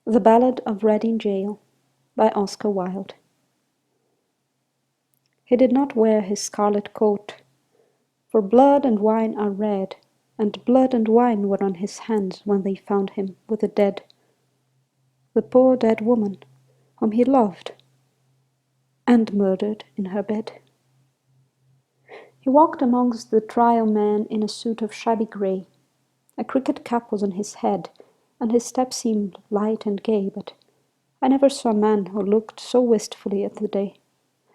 The Ballad of Reading Gaol by Oscar Wilde. He did not wear his scarlet coat, for blood and wine are red, and blood and wine were on his hands when they found him with the dead, the poor dead woman whom he loved and murdered in her bed. He walked amongst the trial men in a suit of shabby grey. A cricket cap was on his head, and his step seemed light and gay, but I never saw a man who looked so wistfully at the day.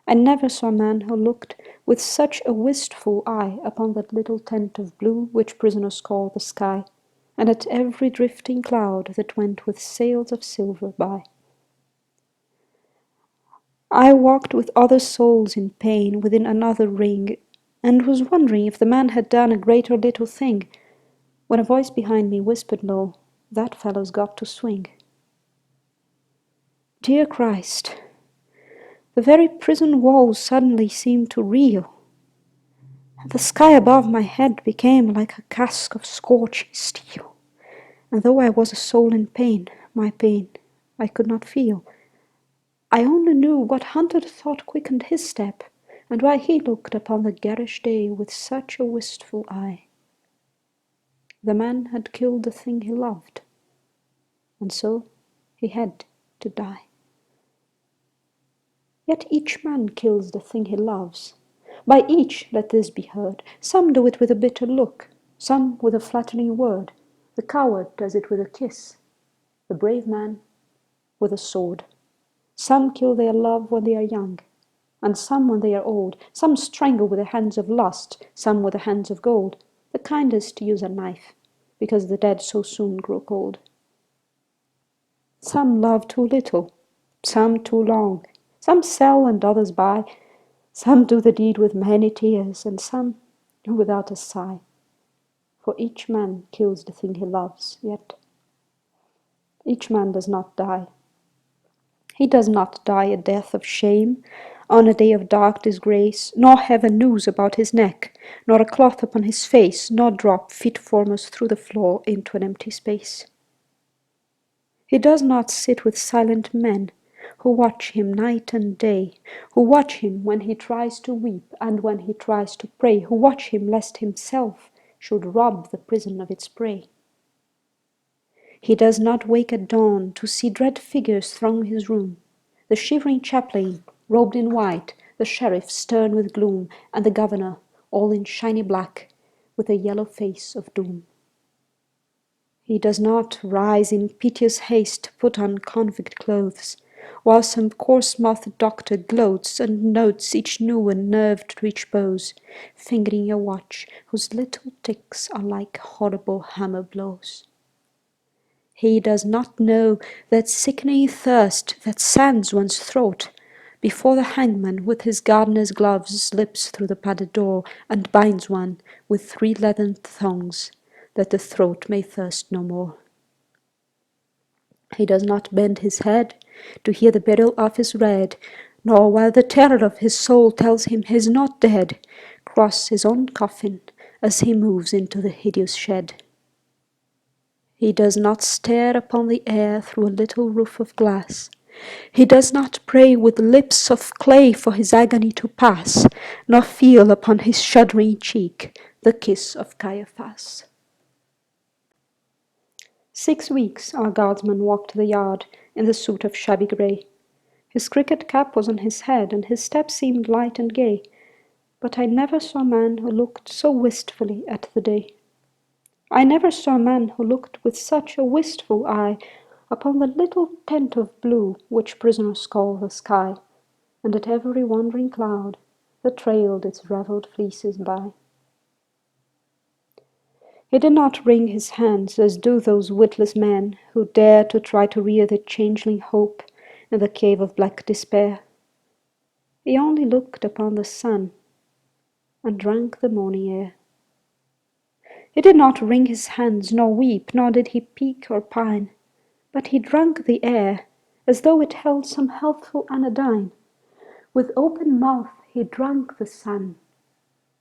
I never saw a man who looked with such a wistful eye upon that little tent of blue which prisoners call the sky, and at every drifting cloud that went with sails of silver by. I walked with other souls in pain within another ring, and was wondering if the man had done a great or little thing, when a voice behind me whispered low, "That fellow's got to swing." Dear Christ! The very prison walls suddenly seemed to reel, and the sky above my head became like a casque of scorching steel, and though I was a soul in pain, my pain I could not feel. I only knew what hunted thought quickened his step, and why he looked upon the garish day with such a wistful eye. The man had killed the thing he loved, and so he had to die. Yet each man kills the thing he loves. By each let this be heard. Some do it with a bitter look, some with a flattering word. The coward does it with a kiss, the brave man with a sword. Some kill their love when they are young, and some when they are old. Some strangle with the hands of lust, some with the hands of gold. The kindest use a knife, because the dead so soon grow cold. Some love too little, some too long. Some sell and others buy. Some do the deed with many tears, and some without a sigh. For each man kills the thing he loves, yet each man does not die. He does not die a death of shame on a day of dark disgrace, nor have a noose about his neck, nor a cloth upon his face, nor drop feet foremost through the floor into an empty space. He does not sit with silent men who watch him night and day, who watch him when he tries to weep and when he tries to pray, who watch him lest himself should rob the prison of its prey. He does not wake at dawn to see dread figures throng his room, the shivering chaplain robed in white, the sheriff stern with gloom, and the governor all in shiny black with a yellow face of doom. He does not rise in piteous haste to put on convict clothes, while some coarse-mouthed doctor gloats and notes each new and nerved rich pose, fingering a watch whose little ticks are like horrible hammer blows. He does not know that sickening thirst that sands one's throat before the hangman with his gardener's gloves slips through the padded door and binds one with 3 leathern thongs, that the throat may thirst no more. He does not bend his head to hear the burial office read, nor, while the terror of his soul tells him he's not dead, cross his own coffin as he moves into the hideous shed. He does not stare upon the air through a little roof of glass. He does not pray with lips of clay for his agony to pass, nor feel upon his shuddering cheek the kiss of Caiaphas. 6 weeks our guardsman walked the yard in the suit of shabby grey. His cricket cap was on his head, and his step seemed light and gay, but I never saw a man who looked so wistfully at the day. I never saw a man who looked with such a wistful eye upon the little tent of blue which prisoners call the sky, and at every wandering cloud that trailed its ravelled fleeces by. He did not wring his hands as do those witless men who dare to try to rear their changeling hope in the cave of black despair. He only looked upon the sun and drank the morning air. He did not wring his hands, nor weep, nor did he peak or pine, but he drank the air as though it held some healthful anodyne. With open mouth he drank the sun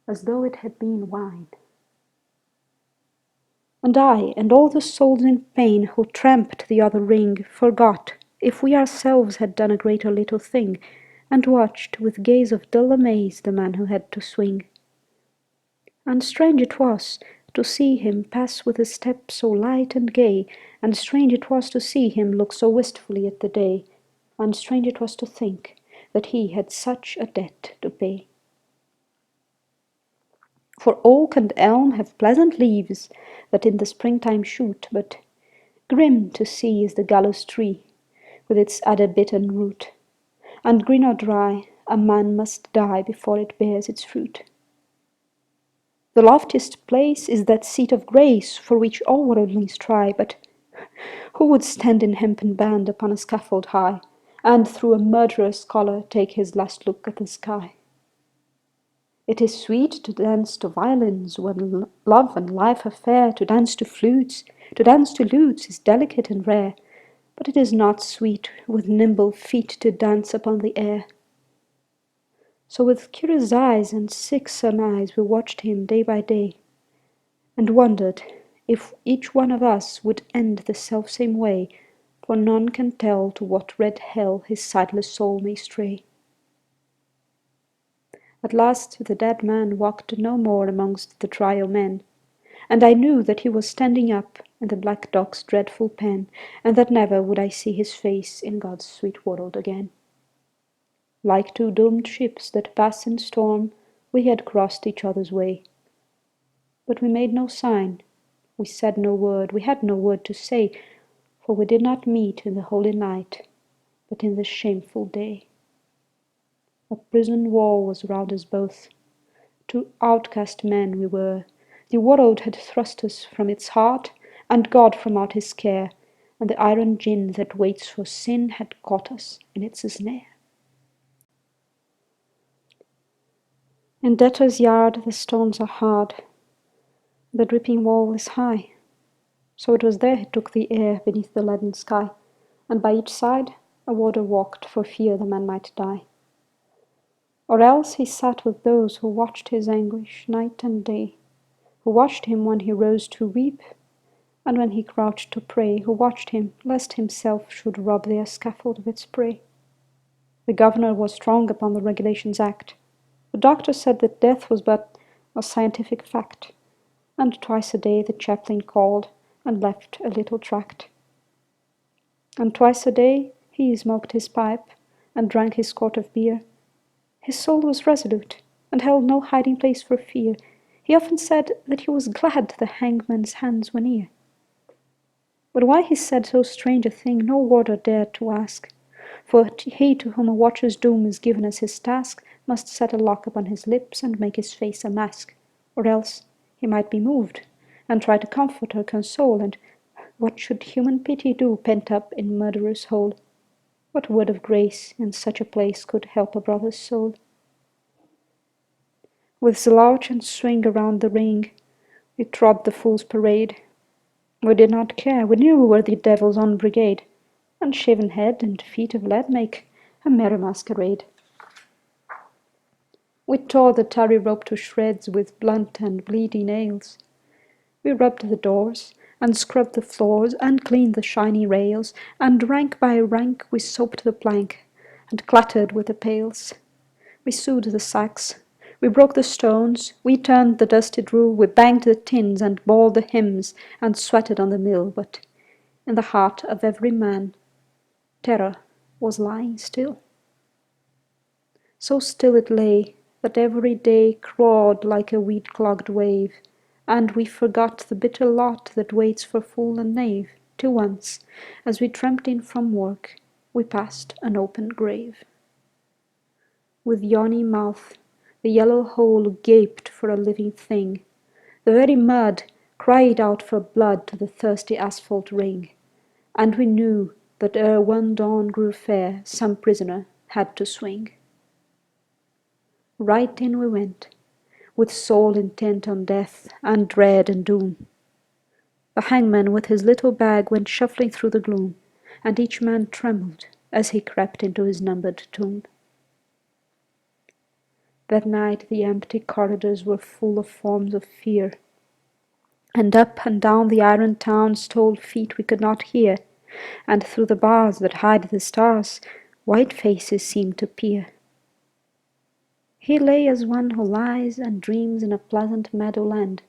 as though it had been wine. And I, and all the souls in pain who tramped the other ring, forgot if we ourselves had done a greater little thing, and watched with gaze of dull amaze the man who had to swing. And strange it was to see him pass with a step so light and gay, and strange it was to see him look so wistfully at the day, and strange it was to think that he had such a debt to pay. For oak and elm have pleasant leaves that in the springtime shoot, but grim to see is the gallows tree with its adder bitten root, and green or dry a man must die before it bears its fruit. The loftiest place is that seat of grace for which all worldlings try, but who would stand in hempen band upon a scaffold high, and through a murderer's collar take his last look at the sky? It is sweet to dance to violins when love and life are fair, to dance to flutes, to dance to lutes is delicate and rare, but it is not sweet with nimble feet to dance upon the air. So with curious eyes and sick surmise we watched him day by day, and wondered if each one of us would end the selfsame way, for none can tell to what red hell his sightless soul may stray. At last the dead man walked no more amongst the trial men, and I knew that he was standing up in the black dock's dreadful pen, and that never would I see his face in God's sweet world again. Like two doomed ships that pass in storm, we had crossed each other's way. But we made no sign, we said no word, we had no word to say, for we did not meet in the holy night, but in the shameful day. A prison wall was round us both. Two outcast men we were. The world had thrust us from its heart, and God from out his care, and the iron gin that waits for sin had caught us in its snare. In debtor's yard the stones are hard, the dripping wall is high. So it was there he took the air beneath the leaden sky, and by each side a warder walked for fear the man might die. Or else he sat with those who watched his anguish night and day, who watched him when he rose to weep, and when he crouched to pray, who watched him lest himself should rob their scaffold of its prey. The governor was strong upon the regulations act. The doctor said that death was but a scientific fact, and twice a day the chaplain called and left a little tract. And twice a day he smoked his pipe and drank his quart of beer. His soul was resolute, and held no hiding place for fear. He often said that he was glad the hangman's hands were near. But why he said so strange a thing no warder dared to ask, for he to whom a watcher's doom is given as his task must set a lock upon his lips and make his face a mask, or else he might be moved, and try to comfort or console, and what should human pity do pent up in murderer's hole? What word of grace in such a place could help a brother's soul? With slouch and swing around the ring, we trod the fool's parade. We did not care, we knew we were the devil's own brigade, and shaven head and feet of lead make a merry masquerade. We tore the tarry rope to shreds with blunt and bleeding nails. We rubbed the doors, and scrubbed the floors, and cleaned the shiny rails, and rank by rank we soaped the plank, and clattered with the pails. We sewed the sacks, we broke the stones, we turned the dusty drew, we banged the tins and bawled the hymns, and sweated on the mill, but in the heart of every man terror was lying still. So still it lay that every day clawed like a weed-clogged wave, and we forgot the bitter lot that waits for fool and knave, till once, as we tramped in from work, we passed an open grave. With yawny mouth, the yellow hole gaped for a living thing. The very mud cried out for blood to the thirsty asphalt ring, and we knew that ere one dawn grew fair, some prisoner had to swing. Right in we went, with soul intent on death and dread and doom. The hangman with his little bag went shuffling through the gloom, and each man trembled as he crept into his numbered tomb. That night the empty corridors were full of forms of fear. And up and down the iron town stole feet we could not hear, and through the bars that hide the stars white faces seemed to peer. He lay as one who lies and dreams in a pleasant meadowland.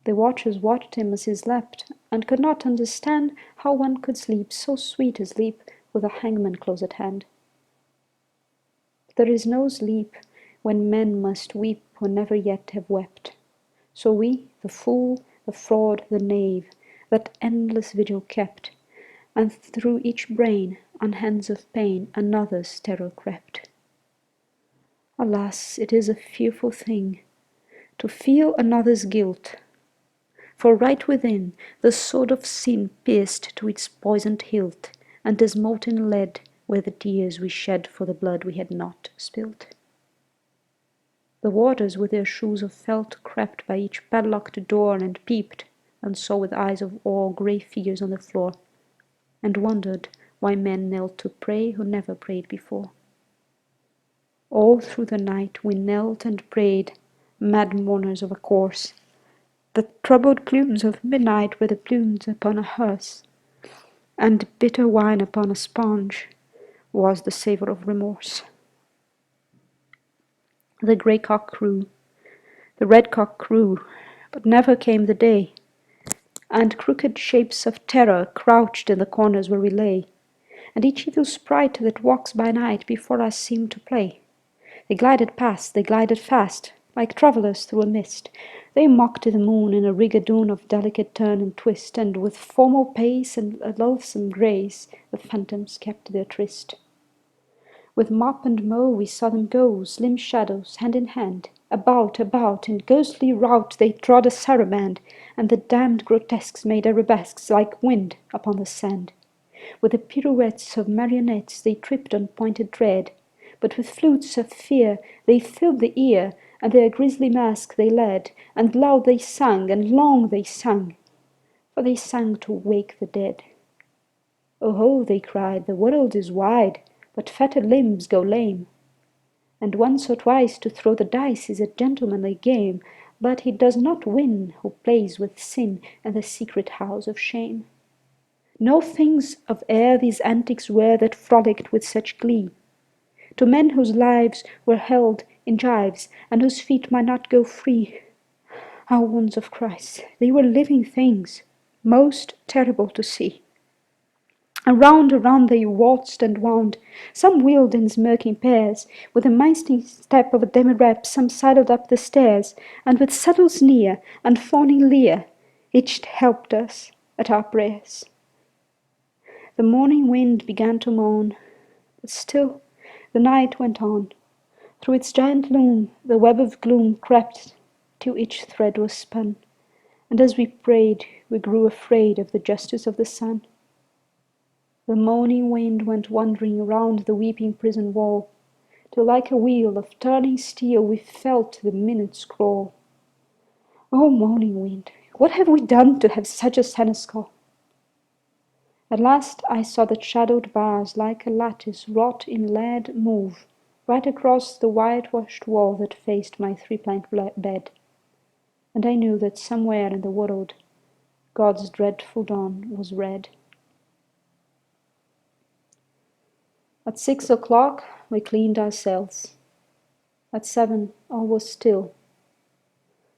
The watchers watched him as he slept, and could not understand how one could sleep so sweet a sleep with a hangman close at hand. There is no sleep when men must weep who never yet have wept. So we, the fool, the fraud, the knave, that endless vigil kept, and through each brain, on hands of pain, another's terror crept. Alas, it is a fearful thing to feel another's guilt, for right within the sword of sin pierced to its poisoned hilt, and as molten lead were the tears we shed for the blood we had not spilt. The warders with their shoes of felt crept by each padlocked door and peeped, and saw with eyes of awe grey figures on the floor, and wondered why men knelt to pray who never prayed before. All through the night we knelt and prayed, mad mourners of a corse. The troubled glooms of midnight were the plumes upon a hearse, and bitter wine upon a sponge was the savour of remorse. The grey cock crew, the red cock crew, but never came the day, and crooked shapes of terror crouched in the corners where we lay, and each evil sprite that walks by night before us seemed to play. They glided past, they glided fast, like travellers through a mist. They mocked the moon in a rigadoon of delicate turn and twist, and with formal pace and a loathsome grace the phantoms kept their tryst. With mop and mow we saw them go, slim shadows, hand in hand. About, about, in ghostly rout they trod a saraband, and the damned grotesques made arabesques like wind upon the sand. With the pirouettes of marionettes they tripped on pointed tread, but with flutes of fear they filled the ear, and their grisly mask they led, and loud they sang, and long they sung, for they sang to wake the dead. "Oho," they cried, "the world is wide, but fettered limbs go lame, and once or twice to throw the dice is a gentlemanly game, but he does not win who plays with sin and the secret house of shame. No things of air these antics were that frolicked with such glee. To men whose lives were held in gyves, and whose feet might not go free. Ah, wounds of Christ, they were living things, most terrible to see. Around they waltzed and wound, some wheeled in smirking pairs, with the mincing step of a demi-rep, some sidled up the stairs, and with subtle sneer and fawning leer, each helped us at our prayers. The morning wind began to moan, but still the night went on. Through its giant loom the web of gloom crept till each thread was spun, and as we prayed we grew afraid of the justice of the sun. The moaning wind went wandering round the weeping prison wall, till like a wheel of turning steel we felt the minutes crawl. O moaning wind, what have we done to have such a seneschal? At last I saw the shadowed bars like a lattice wrought in lead move right across the whitewashed wall that faced my three-plank bed, and I knew that somewhere in the world God's dreadful dawn was red. At 6 o'clock we cleaned our cells. At 7 all was still.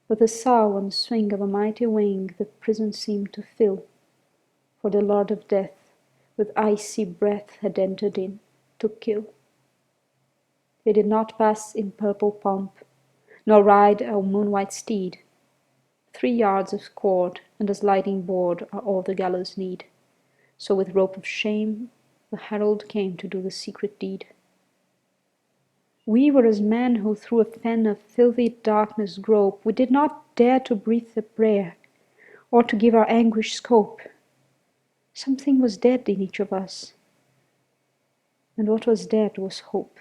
With the sough and swing of a mighty wing the prison seemed to fill, for the Lord of Death with icy breath had entered in to kill. He did not pass in purple pomp, nor ride a moon-white steed. 3 yards of cord and a sliding board are all the gallows need. So with rope of shame the herald came to do the secret deed. We were as men who through a fen of filthy darkness grope. We did not dare to breathe a prayer, or to give our anguish scope. Something was dead in each of us, and what was dead was hope.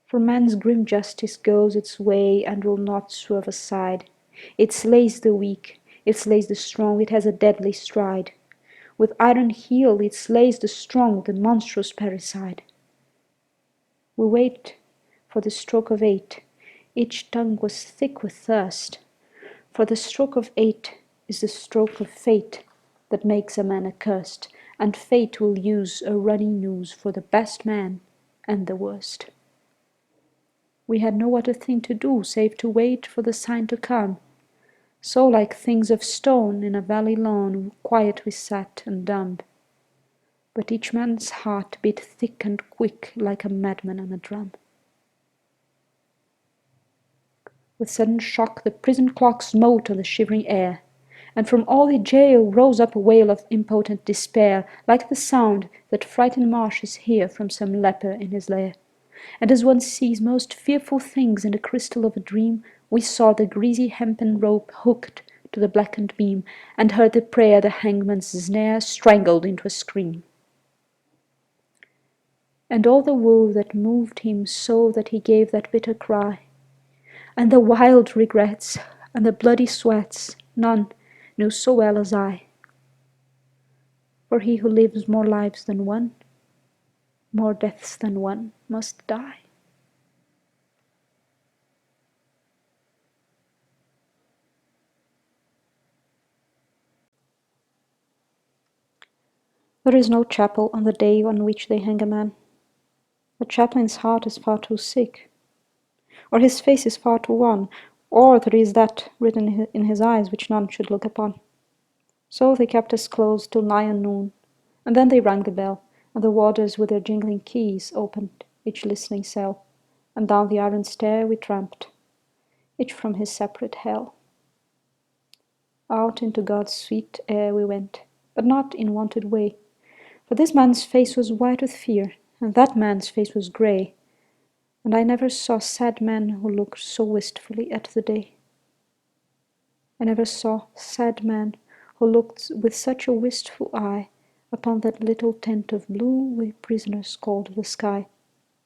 For man's grim justice goes its way and will not swerve aside. It slays the weak, it slays the strong, it has a deadly stride. With iron heel it slays the strong with a monstrous parricide. We wait for the stroke of 8. Each tongue was thick with thirst. For the stroke of 8 is the stroke of fate that makes a man accursed, and fate will use a runny noose for the best man and the worst. We had no other thing to do save to wait for the sign to come. So like things of stone in a valley lone, quiet we sat and dumb. But each man's heart beat thick and quick like a madman on a drum. With sudden shock the prison clock smote on the shivering air, and from all the jail rose up a wail of impotent despair, like the sound that frightened marshes hear from some leper in his lair. And as one sees most fearful things in the crystal of a dream, we saw the greasy hempen rope hooked to the blackened beam, and heard the prayer the hangman's snare strangled into a scream. And all the woe that moved him so that he gave that bitter cry, and the wild regrets, and the bloody sweats, none knew so well as I. For he who lives more lives than one, more deaths than one, must die. There is no chapel on the day on which they hang a man. The chaplain's heart is far too sick, or his face is far too wan, or there is that written in his eyes which none should look upon. So they kept us close till nigh on noon, and then they rang the bell, and the warders with their jingling keys opened each listening cell, and down the iron stair we tramped, each from his separate hell. Out into God's sweet air we went, but not in wonted way, for this man's face was white with fear, and that man's face was grey, and I never saw sad men who looked so wistfully at the day. I never saw sad man who looked with such a wistful eye upon that little tent of blue we prisoners called the sky,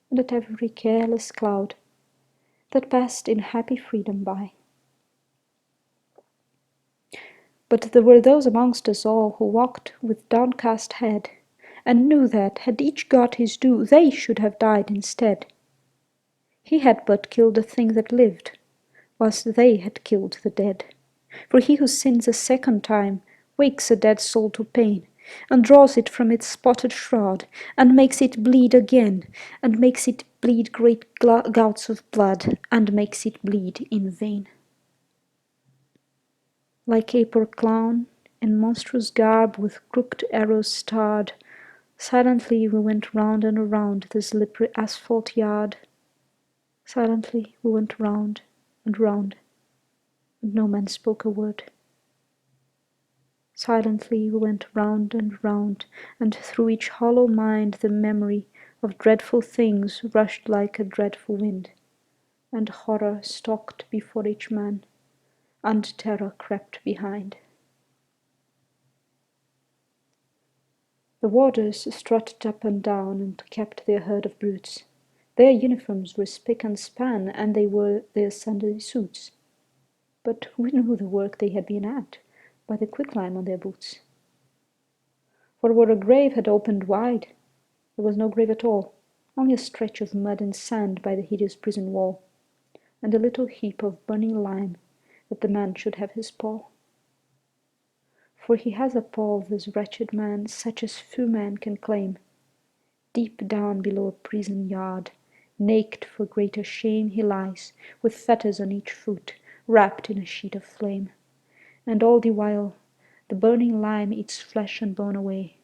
and at every careless cloud that passed in happy freedom by. But there were those amongst us all who walked with downcast head, and knew that, had each got his due, they should have died instead. He had but killed the thing that lived, whilst they had killed the dead. For he who sins a second time wakes a dead soul to pain, and draws it from its spotted shroud, and makes it bleed again, and makes it bleed great gouts of blood, and makes it bleed in vain. Like a poor clown, in monstrous garb with crooked arrows starred, silently we went round and around the slippery asphalt yard. Silently we went round and round, and no man spoke a word. Silently we went round and round, and through each hollow mind the memory of dreadful things rushed like a dreadful wind, and horror stalked before each man, and terror crept behind. The warders strutted up and down and kept their herd of brutes. Their uniforms were spick and span, and they wore their Sunday suits. But we knew the work they had been at by the quicklime on their boots. For where a grave had opened wide, there was no grave at all, only a stretch of mud and sand by the hideous prison wall, and a little heap of burning lime that the man should have his paw. For he has a paw, this wretched man, such as few men can claim. Deep down below a prison yard, naked for greater shame, he lies, with fetters on each foot, wrapped in a sheet of flame. And all the while the burning lime eats flesh and bone away.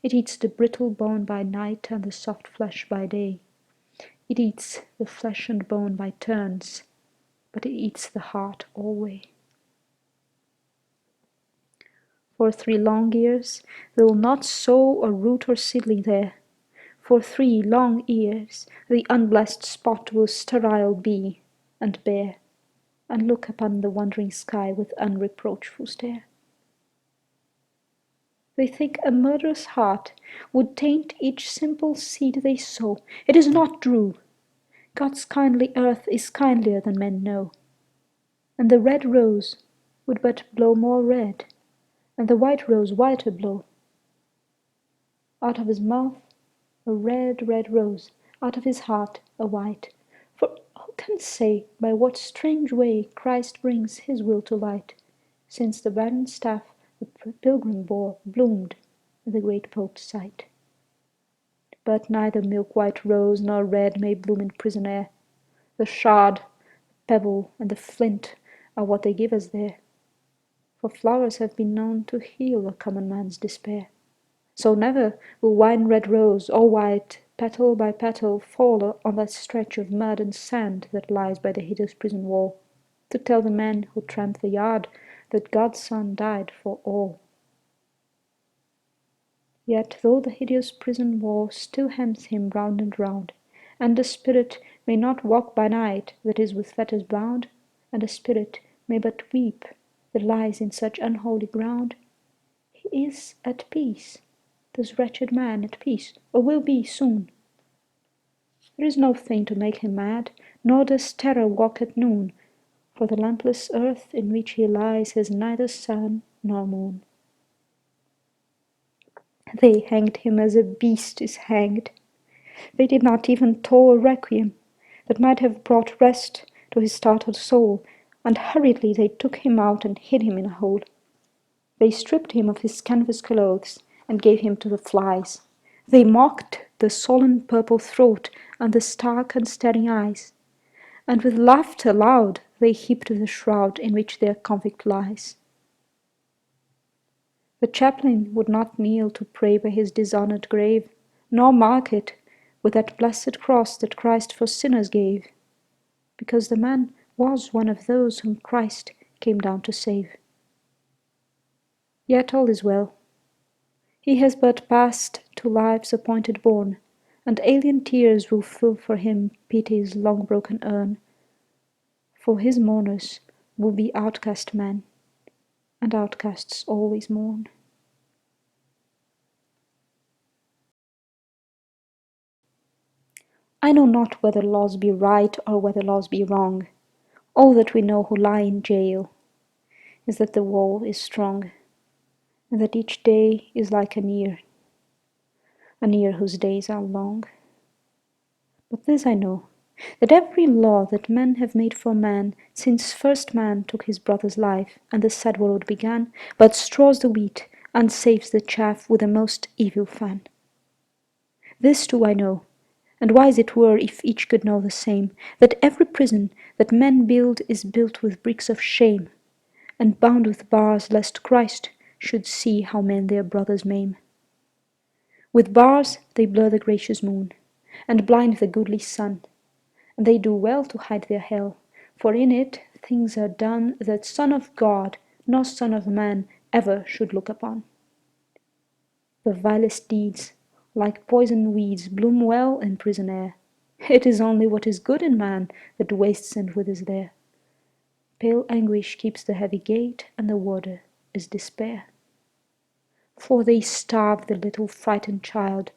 It eats the brittle bone by night and the soft flesh by day. It eats the flesh and bone by turns, but it eats the heart alway. For 3 long years they will not sow or root or seedling there. For 3 long years the unblessed spot will sterile be and bare, and look upon the wandering sky with unreproachful stare. They think a murderous heart would taint each simple seed they sow. It is not true. God's kindly earth is kindlier than men know. And the red rose would but blow more red, and the white rose whiter blow. Out of his mouth a red, red rose, out of his heart a white. For Who can say by what strange way Christ brings his will to light, since the barren staff the pilgrim bore bloomed in the great Pope's sight? But neither milk-white rose nor red may bloom in prison air. The shard, the pebble, and the flint are what they give us there, for flowers have been known to heal a common man's despair. So never will wine-red rose or white, petal by petal, fall on that stretch of mud and sand that lies by the hideous prison wall, to tell the men who tramp the yard that God's Son died for all. Yet though the hideous prison wall still hems him round and round, and the spirit may not walk by night that is with fetters bound, and the spirit may but weep that lies in such unholy ground, he is at peace, this wretched man at peace, or will be soon. There is no thing to make him mad, nor does terror walk at noon, for the lampless earth in which he lies has neither sun nor moon. They hanged him as a beast is hanged. They did not even toll a requiem that might have brought rest to his startled soul, and hurriedly they took him out and hid him in a hole. They stripped him of his canvas clothes and gave him to the flies. They mocked the sullen purple throat and the stark and staring eyes, and with laughter loud they heaped the shroud in which their convict lies. The chaplain would not kneel to pray by his dishonoured grave, nor mark it with that blessed cross that Christ for sinners gave, because the man was one of those whom Christ came down to save. Yet all is well. He has but passed to life's appointed bourne, and alien tears will fill for him pity's long broken urn. For his mourners will be outcast men, and outcasts always mourn. I know not whether laws be right or whether laws be wrong. All that we know who lie in jail is that the wall is strong, and that each day is like an year whose days are long. But this I know, that every law that men have made for man, since first man took his brother's life, and the sad world began, but straws the wheat, and saves the chaff with a most evil fan. This too I know, and wise it were if each could know the same, that every prison that men build is built with bricks of shame, and bound with bars lest Christ should see how men their brothers maim. With bars they blur the gracious moon, and blind the goodly sun, and they do well to hide their hell, for in it things are done that Son of God nor Son of Man ever should look upon. The vilest deeds, like poison weeds, bloom well in prison air. It is only what is good in man that wastes and withers there. Pale anguish keeps the heavy gate, and the warder is despair. For they starve the little frightened child,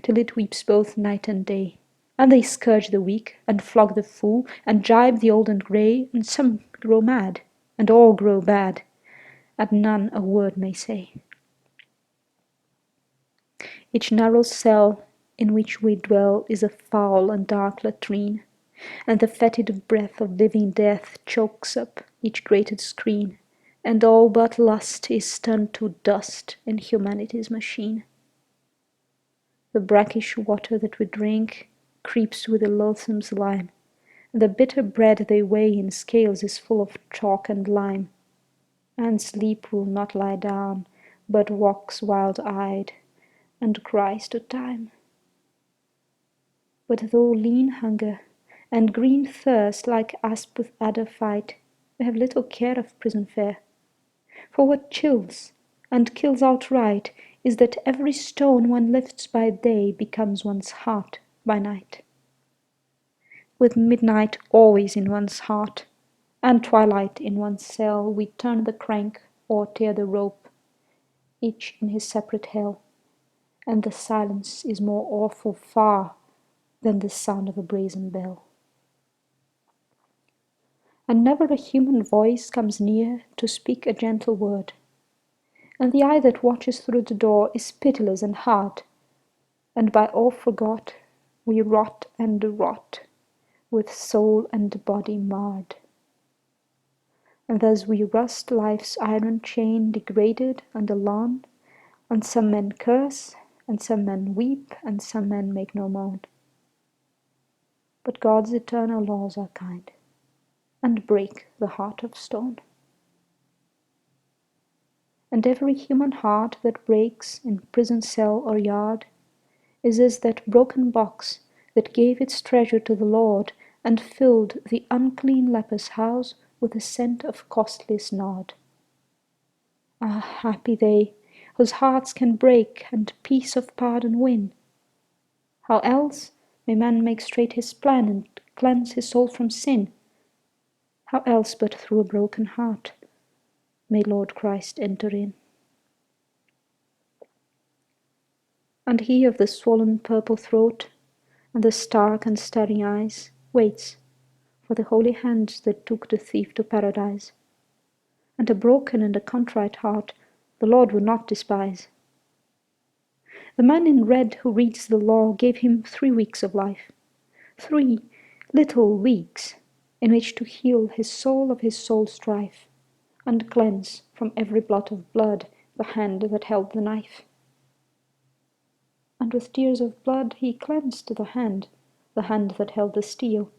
till it weeps both night and day, and they scourge the weak, and flog the fool, and gibe the old and grey, and some grow mad, and all grow bad, and none a word may say. Each narrow cell in which we dwell is a foul and dark latrine, and the fetid breath of living death chokes up each grated screen, and all but lust is turned to dust in humanity's machine. The brackish water that we drink creeps with a loathsome slime, and the bitter bread they weigh in scales is full of chalk and lime. And sleep will not lie down, but walks wild-eyed, and cries to time. But though lean hunger and green thirst like asp with adder fight, we have little care of prison fare. For what chills and kills outright is that every stone one lifts by day becomes one's heart by night. With midnight always in one's heart, and twilight in one's cell, we turn the crank or tear the rope, each in his separate hell, and the silence is more awful far than the sound of a brazen bell. And never a human voice comes near to speak a gentle word, and the eye that watches through the door is pitiless and hard, and by all forgot we rot and rot, with soul and body marred. And thus we rust life's iron chain, degraded and alone, and some men curse, and some men weep, and some men make no moan. But God's eternal laws are kind, and break the heart of stone. And every human heart that breaks in prison cell or yard is as that broken box that gave its treasure to the Lord, and filled the unclean leper's house with the scent of costliest nard. Ah, happy they, whose hearts can break and peace of pardon win! How else may man make straight his plan and cleanse his soul from sin? How else but through a broken heart may Lord Christ enter in? And he of the swollen purple throat and the stark and staring eyes waits for the holy hands that took the thief to paradise. And a broken and a contrite heart the Lord would not despise. The man in red who reads the law gave him 3 weeks of life, 3 little weeks in which to heal his soul of his soul's strife, and cleanse from every blot of blood the hand that held the knife. And with tears of blood he cleansed the hand that held the steel.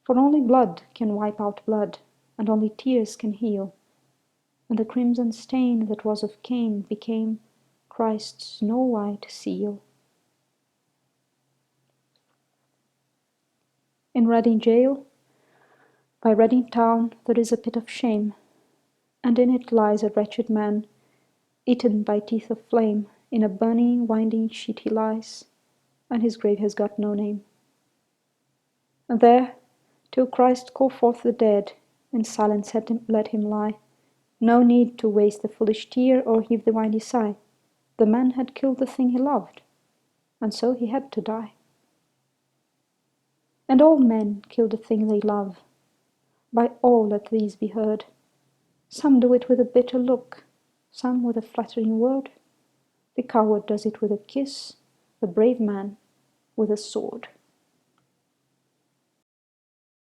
For only blood can wipe out blood, and only tears can heal. And the crimson stain that was of Cain became Christ's snow-white seal. In Reading Gaol, by Reading town, there is a pit of shame, and in it lies a wretched man, eaten by teeth of flame. In a burning, winding sheet he lies, and his grave has got no name. And there, till Christ call forth the dead, in silence let him lie. No need to waste the foolish tear or heave the windy sigh. The man had killed the thing he loved, and so he had to die. And all men kill the thing they love. By all let these be heard. Some do it with a bitter look, some with a flattering word. The coward does it with a kiss, the brave man with a sword.